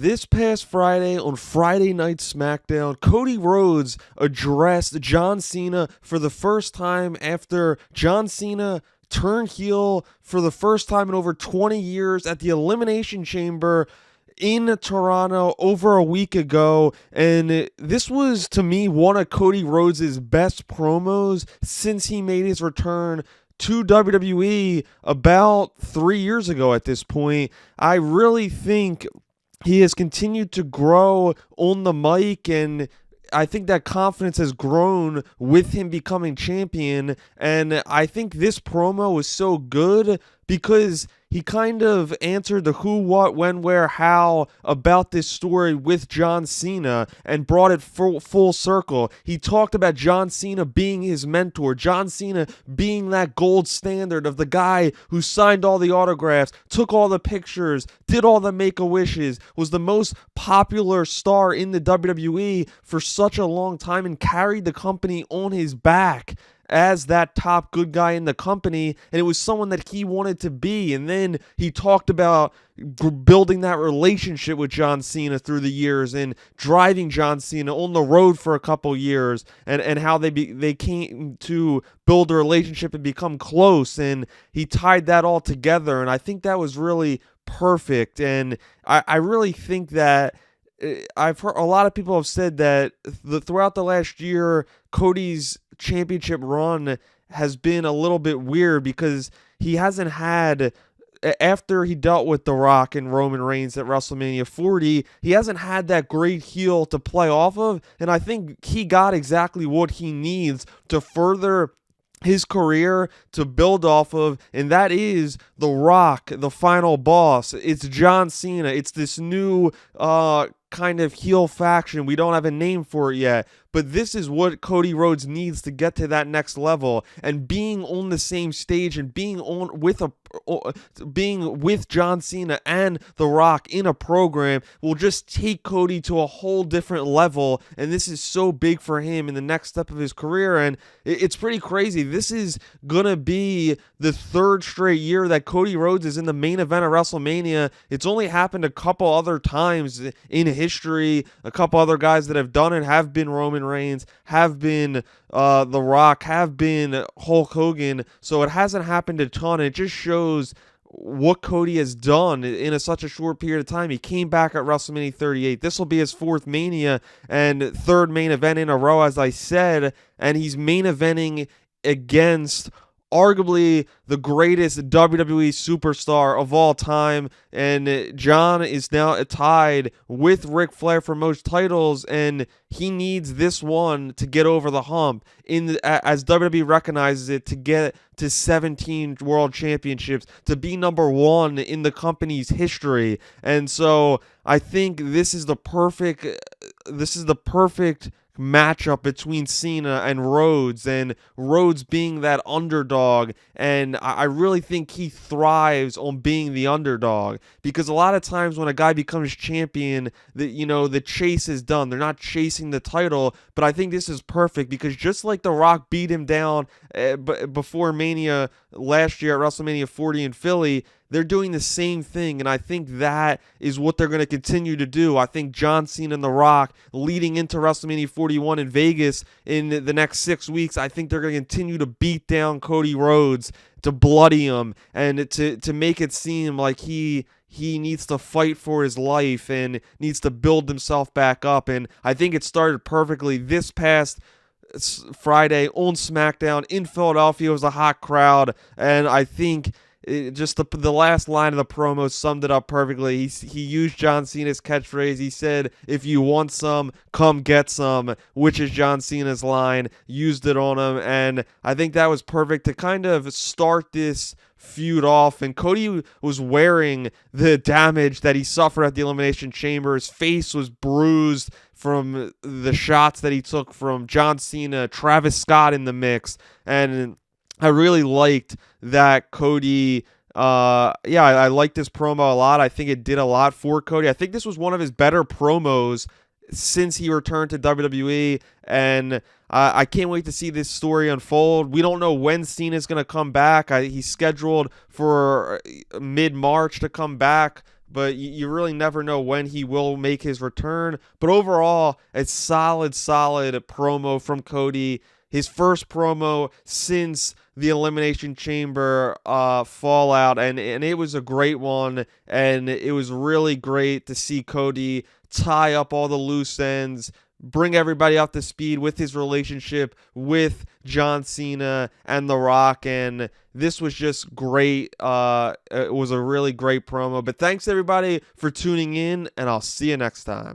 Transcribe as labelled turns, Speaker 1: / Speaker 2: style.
Speaker 1: This past Friday on Friday Night Smackdown, Cody Rhodes addressed John Cena for the first time after John Cena turned heel for the first time in over 20 years at the Elimination Chamber in Toronto over a week ago. And this was, to me, one of Cody Rhodes' best promos since he made his return to WWE about 3 years ago at this point. I really think he has continued to grow on the mic, and I think that confidence has grown with him becoming champion. And I think this promo was so good because he kind of answered the who, what, when, where, how about this story with John Cena and brought it full circle. He talked about John Cena being his mentor, John Cena being that gold standard of the guy who signed all the autographs, took all the pictures, did all the Make-A-Wishes, was the most popular star in the WWE for such a long time and carried the company on his back as that top good guy in the company, and it was someone that he wanted to be. And then he talked about building that relationship with John Cena through the years and driving John Cena on the road for a couple years, and how they came to build a relationship and become close, and he tied that all together, and I think that was really perfect. And I really think that I've heard a lot of people have said that throughout the last year, Cody's championship run has been a little bit weird because he hasn't had, after he dealt with The Rock and Roman Reigns at WrestleMania 40, he hasn't had that great heel to play off of, and I think he got exactly what he needs to further his career, to build off of, and that is The Rock, the final boss. It's John Cena. It's this new kind of heel faction. We don't have a name for it yet, but this is what Cody Rhodes needs to get to that next level. And being on the same stage and being with John Cena and The Rock in a program will just take Cody to a whole different level, and this is so big for him in the next step of his career. And it's pretty crazy. This is gonna be the third straight year that Cody Rhodes is in the main event of WrestleMania. It's only happened a couple other times in history. A couple other guys that have done it have been Roman Reigns, have been The Rock, have been Hulk Hogan, so it hasn't happened a ton. It just shows what Cody has done in such a short period of time. He came back at WrestleMania 38. This will be his fourth Mania and third main event in a row, as I said, and he's main eventing against arguably the greatest WWE superstar of all time, and John is now tied with Ric Flair for most titles, and he needs this one to get over the hump as WWE recognizes it, to get to 17 world championships, to be number one in the company's history. And so I think this is the perfect matchup between Cena and Rhodes being that underdog, and I really think he thrives on being the underdog, because a lot of times when a guy becomes champion, the chase is done. They're not chasing the title, but I think this is perfect because just like The Rock beat him down before Mania last year at WrestleMania 40 in Philly, they're doing the same thing, and I think that is what they're going to continue to do. I think John Cena and The Rock leading into WrestleMania 41 in Vegas in the next 6 weeks, I think they're going to continue to beat down Cody Rhodes, to bloody him, and to make it seem like he needs to fight for his life and needs to build himself back up. And I think it started perfectly this past Friday on SmackDown in Philadelphia. It was a hot crowd, and I think just the last line of the promo summed it up perfectly. He used John Cena's catchphrase. He said, "If you want some, come get some," which is John Cena's line. Used it on him, and I think that was perfect to kind of start this feud off. And Cody was wearing the damage that he suffered at the Elimination Chamber. His face was bruised from the shots that he took from John Cena, Travis Scott in the mix, and I really liked that Cody. I liked this promo a lot. I think it did a lot for Cody. I think this was one of his better promos since he returned to WWE, and I can't wait to see this story unfold. We don't know when Cena's going to come back. He's scheduled for mid-March to come back but you really never know when he will make his return. But overall, it's solid promo from Cody. His first promo since the Elimination Chamber fallout, and it was a great one, and it was really great to see Cody tie up all the loose ends, bring everybody up to speed with his relationship with John Cena and The Rock, and this was just great. It was a really great promo. But thanks everybody for tuning in, and I'll see you next time.